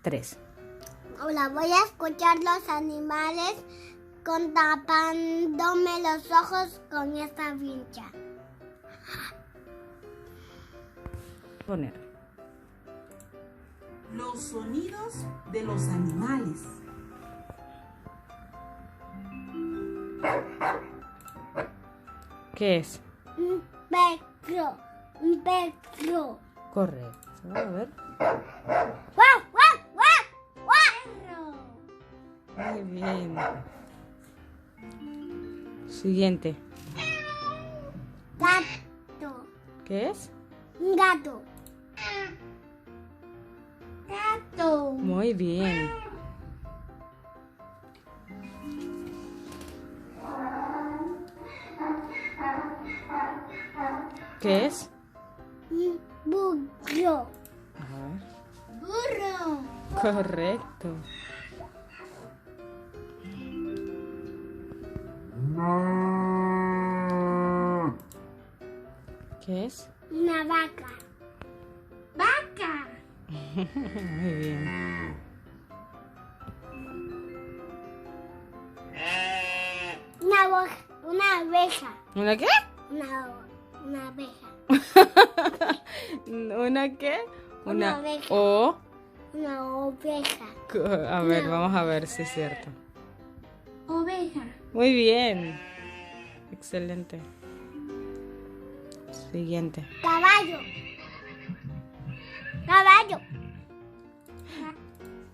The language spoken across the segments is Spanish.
3. Ahora voy a escuchar los animales con tapándome los ojos con esta vincha. Poner. Los sonidos de los animales. ¿Qué es? Un perro. Un perro. Correcto. A ver. ¡Guau, guau, guau! ¡Guau! Muy bien. Siguiente. Gato. ¿Qué es? Un gato. Gato. Muy bien. ¿Qué es? Un burro. A ver. Burro. Correcto. ¿Qué es? Una vaca. Vaca. Muy bien. Una abeja. ¿Una qué? Una abeja. ¿Una qué? Una abeja. O. Una oveja. A ver, No. vamos a ver si es cierto. Oveja. Muy bien. Excelente. Siguiente. Caballo. Caballo.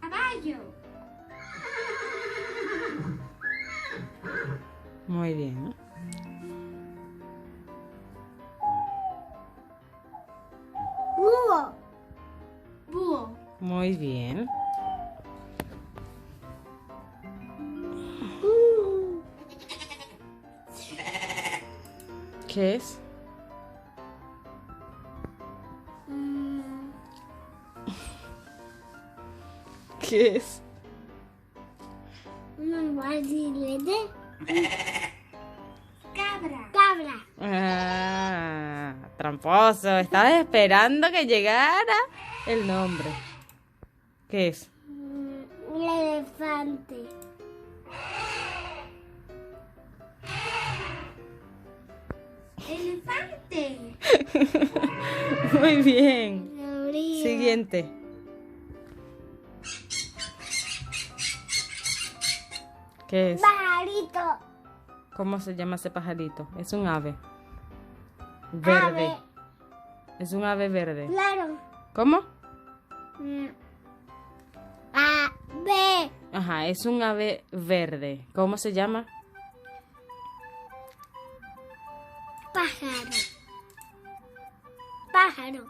Caballo. Muy bien. Búho. Búho. Muy bien. ¿Qué es? ¿Qué es? Un barrilete. Cabra. Cabra. Ah, tramposo. Estabas esperando que llegara el nombre. ¿Qué es? Un elefante. Elefante. Muy bien. Siguiente. Siguiente. ¿Qué es? Pajarito. ¿Cómo se llama ese pajarito? Es un ave. Verde. Ave. Es un ave verde. Claro. ¿Cómo? Ave. Ajá, es un ave verde. ¿Cómo se llama? Pájaro. Pájaro.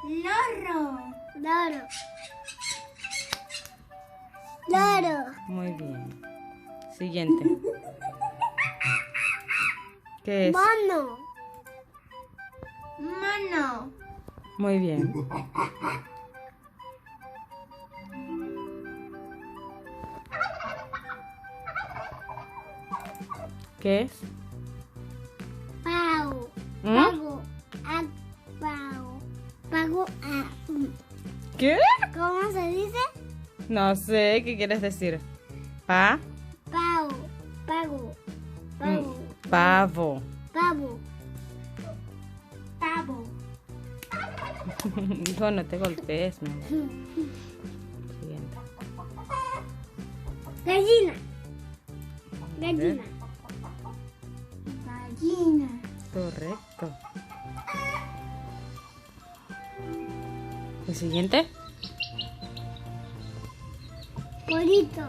Loro. Loro. Loro. Muy bien. Siguiente. ¿Qué es? Mono. Mono. Muy bien. ¿Qué es? Pau. ¿Mm? Pago. Pau. Pago. ¿Qué? ¿Cómo se dice? No sé, ¿qué quieres decir? Pa, Pau. Pago. Pago. pavo. Pavo. Pavo. Hijo, no te golpees, mi amor. Siguiente. Gallina. Gallina. Gallina. Correcto. ¿El siguiente? Pollito.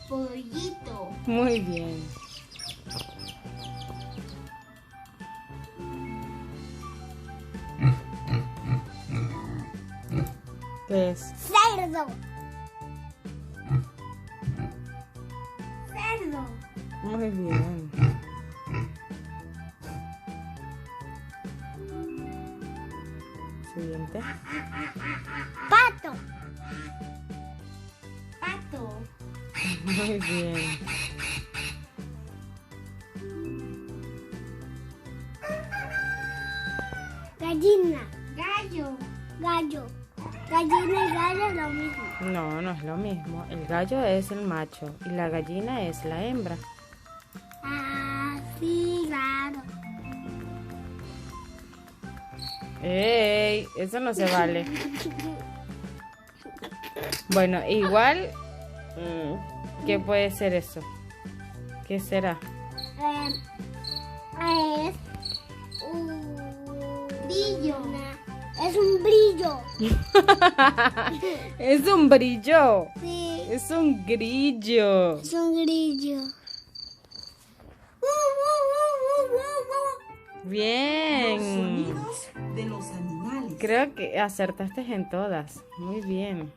Pollito. Muy bien. ¿Qué es? Cerdo. Cerdo. Muy bien. Siguiente. Pato. Pato. Muy bien. Gallina. Gallo. Gallo. gallina y gallo es lo mismo. No, no es lo mismo. El gallo es el macho y la gallina es la hembra. Ah, sí, claro. ¡Ey! Eso no se vale. Bueno, igual, ¿qué puede ser eso? ¿Qué será? Es un brillo. Es un brillo. Es un brillo. Sí, Es un grillo. es un grillo. Los Bien. sonidos de los animales. Creo que acertaste en todas. Muy bien.